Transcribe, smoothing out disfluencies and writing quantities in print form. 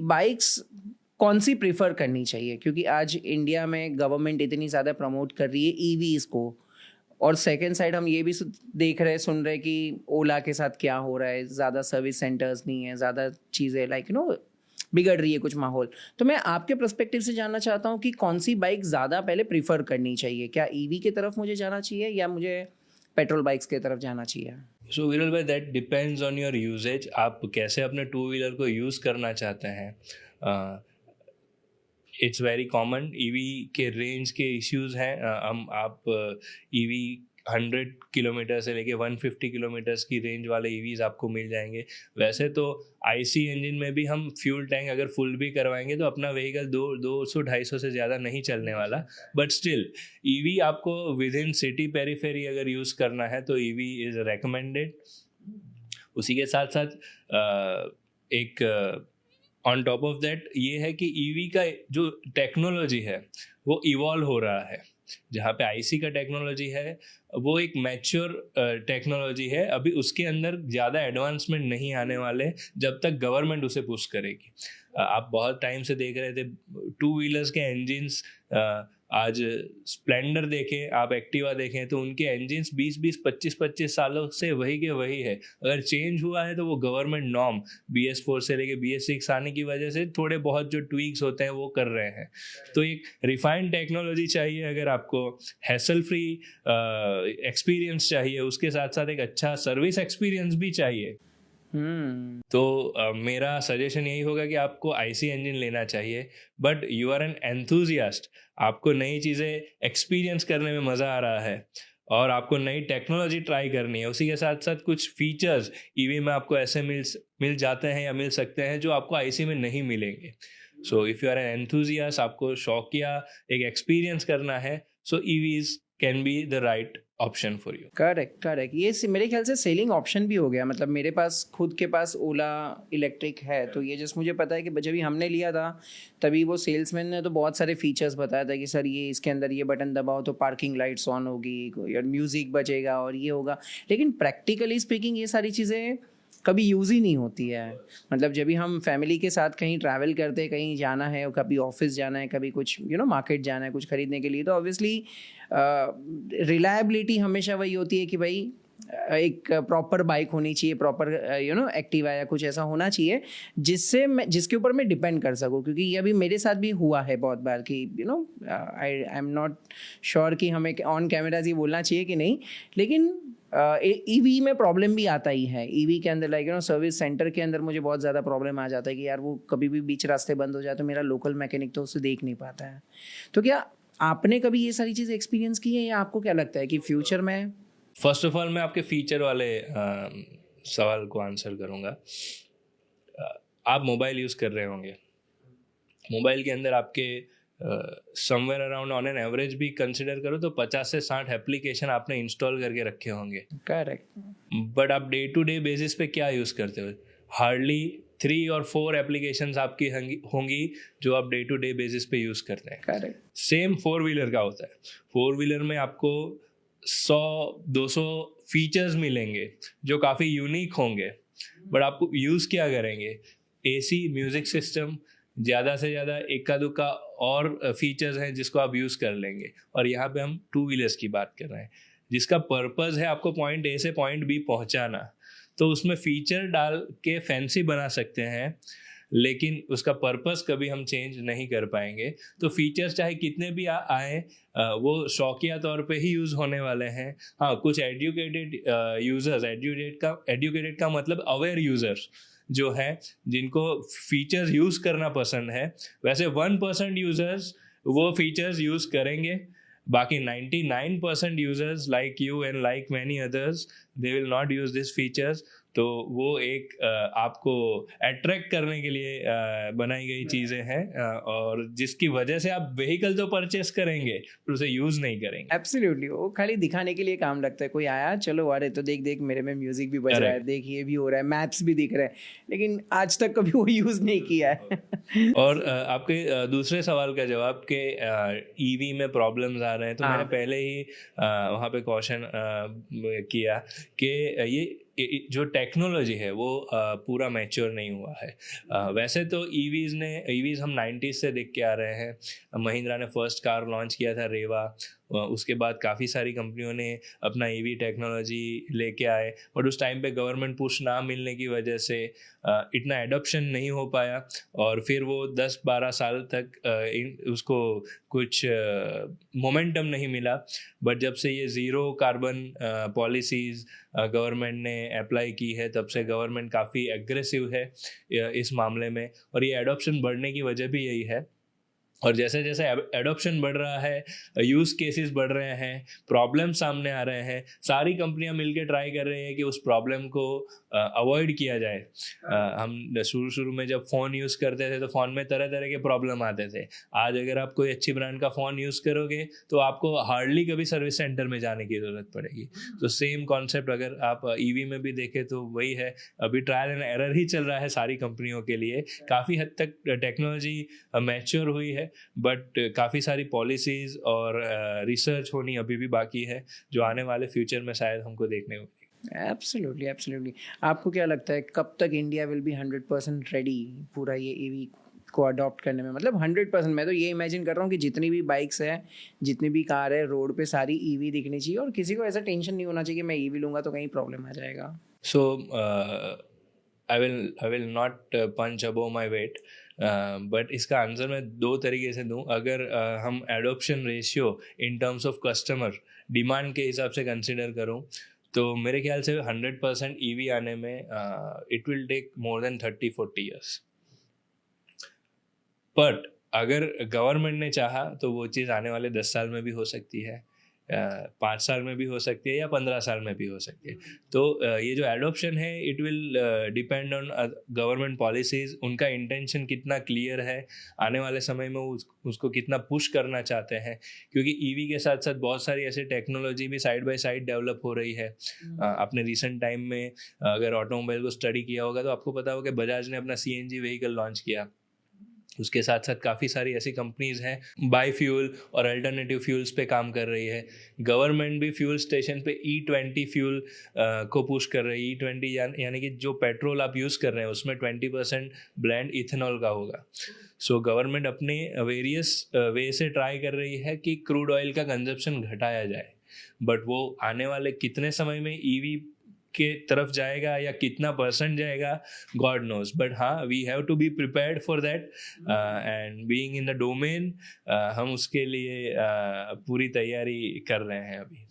Bikes कौन सी prefer करनी चाहिए, क्योंकि आज इंडिया में गवर्नमेंट इतनी ज़्यादा प्रमोट कर रही है ईवीज को, और सेकंड साइड हम ये भी देख रहे सुन रहे कि ओला के साथ क्या हो रहा है, ज़्यादा सर्विस सेंटर्स नहीं है, ज़्यादा चीज़ें लाइक बिगड़ रही है कुछ माहौल। तो मैं आपके पर्सपेक्टिव से जानना चाहता हूँ कि कौन सी बाइक ज़्यादा पहले प्रीफर करनी चाहिए, क्या ईवी की तरफ मुझे जाना चाहिए या मुझे पेट्रोल बाइक्स की तरफ जाना चाहिए? सो विरल भाई, that depends on your usage, आप कैसे अपने टू व्हीलर को यूज़ करना चाहते हैं। इट्स वेरी कॉमन, ईवी के रेंज के इश्यूज़ हैं। आप ईवी 100 किलोमीटर से लेके 150 किलोमीटर्स की रेंज वाले ईवीज़ आपको मिल जाएंगे। वैसे तो आईसी इंजन में भी हम फ्यूल टैंक अगर फुल भी करवाएंगे तो अपना व्हीकल 200-250 से ज़्यादा नहीं चलने वाला, बट स्टिल ईवी आपको विद इन सिटी पेरीफेरी अगर यूज़ करना है तो ईवी इज़ रेकमेंडेड। उसी के साथ साथ एक ऑन टॉप ऑफ दैट ये है कि ईवी का जो टेक्नोलॉजी है वो इवॉल्व हो रहा है। जहाँ पे आईसी का टेक्नोलॉजी है वो एक मैच्योर टेक्नोलॉजी है, अभी उसके अंदर ज़्यादा एडवांसमेंट नहीं आने वाले जब तक गवर्नमेंट उसे पुश करेगी। आप बहुत टाइम से देख रहे थे टू व्हीलर्स के इंजिन्स, आज स्प्लेंडर देखें, आप एक्टिवा देखें तो उनके इंजिन्स 20-20, 25-25 सालों से वही के वही है। अगर चेंज हुआ है तो वो गवर्नमेंट नॉर्म BS4 से लेके BS6 आने की वजह से थोड़े बहुत जो ट्वीक्स होते हैं वो कर रहे हैं। तो एक रिफाइंड टेक्नोलॉजी चाहिए अगर आपको, हैसल फ्री एक्सपीरियंस चाहिए, उसके साथ साथ एक अच्छा सर्विस एक्सपीरियंस भी चाहिए। तो मेरा सजेशन यही होगा कि आपको आईसी इंजन लेना चाहिए, but you are an enthusiast, आपको नई चीज़ें एक्सपीरियंस करने में मज़ा आ रहा है और आपको नई टेक्नोलॉजी ट्राई करनी है। उसी के साथ साथ कुछ फीचर्स ईवी में आपको ऐसे मिल जाते हैं या मिल सकते हैं जो आपको आईसी में नहीं मिलेंगे। So if you are an enthusiast, आपको शौकिया एक एक्सपीरियंस करना है, so EVs can be the right option for you. Correct. ये मेरे ख्याल से सेलिंग ऑप्शन भी हो गया। मतलब मेरे पास खुद के पास ओला इलेक्ट्रिक है, तो ये जस्ट मुझे पता है कि जब भी हमने लिया था तभी वो सेल्समैन ने तो बहुत सारे फीचर्स बताया था कि सर ये इसके अंदर ये बटन दबाओ तो पार्किंग लाइट्स ऑन होगी और म्यूज़िक बजेगा और ये होगा, लेकिन प्रैक्टिकली स्पीकिंग ये सारी चीज़ें कभी यूज़ ही नहीं होती है। मतलब जब भी हम फैमिली के साथ कहीं ट्रैवल करते हैं, कहीं जाना है, कभी ऑफिस जाना है, कभी कुछ मार्केट जाना है कुछ खरीदने के लिए, तो ऑब्वियसली रिलायबिलिटी हमेशा वही होती है कि भाई एक प्रॉपर बाइक होनी चाहिए, प्रॉपर एक्टिवा या कुछ ऐसा होना चाहिए जिसके ऊपर मैं डिपेंड कर सकूं। क्योंकि ये अभी मेरे साथ भी हुआ है बहुत बार कि आई एम नॉट श्योर कि हमें ऑन कैमराज ये बोलना चाहिए कि नहीं, लेकिन ईवी में प्रॉब्लम भी आता ही है। ईवी के अंदर लाइक सर्विस सेंटर के अंदर मुझे बहुत ज़्यादा प्रॉब्लम आ जाता है कि यार वो कभी भी बीच रास्ते बंद हो जाए तो मेरा लोकल मैकेनिक तो उसे देख नहीं पाता है। तो क्या आपने कभी ये सारी चीज़ एक्सपीरियंस की है या आपको क्या लगता है कि फ्यूचर में? फर्स्ट ऑफ ऑल मैं आपके फीचर वाले सवाल को आंसर करूँगा। आप मोबाइल यूज़ कर रहे होंगे, मोबाइल के अंदर आपके somewhere around on an average भी कंसिडर करो तो 50 से 60 एप्लीकेशन आपने इंस्टॉल करके रखे होंगे। करेक्ट। बट आप डे टू डे बेसिस पे क्या यूज़ करते हो? हार्डली 3 और 4 एप्लीकेशंस आपकी होंगी जो आप डे टू डे बेसिस पे यूज़ करते हैं। करेक्ट। सेम 4 व्हीलर का होता है। 4 व्हीलर में आपको 100-200 फीचर्स मिलेंगे जो काफ़ी यूनिक होंगे, बट आपको यूज़ क्या करेंगे? AC, म्यूज़िक सिस्टम, ज़्यादा से ज़्यादा इक्का दुक्का और फीचर्स हैं जिसको आप यूज़ कर लेंगे। और यहाँ पे हम टू व्हीलर्स की बात कर रहे हैं जिसका पर्पज़ है आपको पॉइंट A से पॉइंट B पहुँचाना, तो उसमें फीचर डाल के फैंसी बना सकते हैं लेकिन उसका पर्पस कभी हम चेंज नहीं कर पाएंगे। तो फीचर्स चाहे कितने भी आए वो शौकिया तौर पे ही यूज़ होने वाले हैं। हाँ, कुछ एजुकेटेड यूज़र्स, एजुकेटेड का मतलब अवेयर यूज़र्स जो है जिनको फीचर्स यूज़ करना पसंद है, वैसे 1% यूज़र्स वो फीचर्स यूज़ करेंगे, बाकी 99% users like you and like many others they will not use this features. तो वो एक आपको अट्रैक्ट करने के लिए बनाई गई चीज़ें हैं और जिसकी वजह से आप व्हीकल तो परचेस करेंगे पर उसे यूज़ नहीं करेंगे। एब्सोल्युटली, वो खाली दिखाने के लिए काम लगता है। कोई आया, चलो अरे तो देख मेरे में म्यूजिक भी बज रहा है, देख ये भी हो रहा है, मैप्स भी दिख रहा है, लेकिन आज तक कभी वो यूज़ नहीं किया है। और आपके दूसरे सवाल का जवाब कि ईवी में प्रॉब्लम्स आ रहे हैं, तो मैंने पहले ही वहाँ पे क्वेश्चन किया कि ये जो टेक्नोलॉजी है वो पूरा मैच्योर नहीं हुआ है। वैसे तो ईवीज़ हम 90s से देख के आ रहे हैं। महिंद्रा ने फर्स्ट कार लॉन्च किया था रेवा, उसके बाद काफ़ी सारी कंपनियों ने अपना ईवी टेक्नोलॉजी लेके आए, बट उस टाइम पे गवर्नमेंट पुश ना मिलने की वजह से इतना एडॉप्शन नहीं हो पाया, और फिर वो 10-12 साल तक उसको कुछ मोमेंटम नहीं मिला। बट जब से ये ज़ीरो कार्बन पॉलिसीज़ गवर्नमेंट ने अप्लाई की है, तब से गवर्नमेंट काफ़ी एग्रेसिव है इस मामले में, और ये एडॉप्शन बढ़ने की वजह भी यही है। और जैसे जैसे एडॉप्शन बढ़ रहा है, यूज़ केसेस बढ़ रहे हैं, प्रॉब्लम सामने आ रहे हैं, सारी कंपनियां मिलकर ट्राई कर रही हैं कि उस प्रॉब्लम को अवॉइड किया जाए। हम शुरू में जब फ़ोन यूज़ करते थे तो फ़ोन में तरह तरह के प्रॉब्लम आते थे। आज अगर आप कोई अच्छी ब्रांड का फ़ोन यूज़ करोगे तो आपको हार्डली कभी सर्विस सेंटर में जाने की ज़रूरत पड़ेगी। तो सेम कॉन्सेप्ट अगर आप ईवी में भी देखें तो वही है। अभी ट्रायल एंड एरर ही चल रहा है सारी कंपनियों के लिए। काफ़ी हद तक टेक्नोलॉजी मैच्योर हुई है, बट काफ़ी सारी पॉलिसीज़ और रिसर्च होनी अभी भी बाकी है, जो आने वाले फ्यूचर में शायद हमको देखने को। Absolutely, absolutely. आपको क्या लगता है कब तक इंडिया विल बी 100% रेडी पूरा ये ईवी को अडॉप्ट करने में? मतलब 100%, मैं तो ये इमेजिन कर रहा हूँ कि जितनी भी बाइक्स है, जितनी भी कार है, रोड पे सारी ईवी दिखनी चाहिए, और किसी को ऐसा टेंशन नहीं होना चाहिए कि मैं ईवी लूँगा तो कहीं प्रॉब्लम आ जाएगा। So I will not punch above my weight, but इसका आंसर मैं 2 तरीके से दूँ। अगर हम adoption ratio in terms of customer demand के हिसाब से कंसिडर करूँ, तो मेरे ख्याल से 100% ईवी आने में it will take more than 30-40 years. But अगर गवर्नमेंट ने चाहा तो वो चीज़ आने वाले 10 साल में भी हो सकती है, 5 साल में भी हो सकती है, या 15 साल में भी हो सकती है। तो ये जो एडॉप्शन है it will depend on government policies, उनका इंटेंशन कितना क्लियर है, आने वाले समय में उसको कितना पुश करना चाहते हैं। क्योंकि ईवी के साथ साथ बहुत सारी ऐसी टेक्नोलॉजी भी साइड बाय साइड डेवलप हो रही है। आपने रिसेंट टाइम में अगर ऑटोमोबाइल को स्टडी किया होगा तो आपको पता होगा कि बजाज ने अपना CNG व्हीकल लॉन्च किया। उसके साथ साथ काफ़ी सारी ऐसी कंपनीज़ हैं बाई फ्यूल और अल्टरनेटिव फ्यूल्स पे काम कर रही है। गवर्नमेंट भी फ्यूल स्टेशन पे E20 फ्यूल को पुश कर रही है। E20 यानी कि जो पेट्रोल आप यूज़ कर रहे हैं उसमें 20% ब्लेंड इथेनॉल का होगा। सो गवर्नमेंट अपने वेरियस वे से ट्राई कर रही है कि क्रूड ऑयल का कंजप्शन घटाया जाए, बट वो आने वाले कितने समय में ईवी के तरफ जाएगा या कितना परसेंट जाएगा, गॉड नोज। बट हाँ, we have to be prepared for that, and being in the domain हम उसके लिए पूरी तैयारी कर रहे हैं अभी।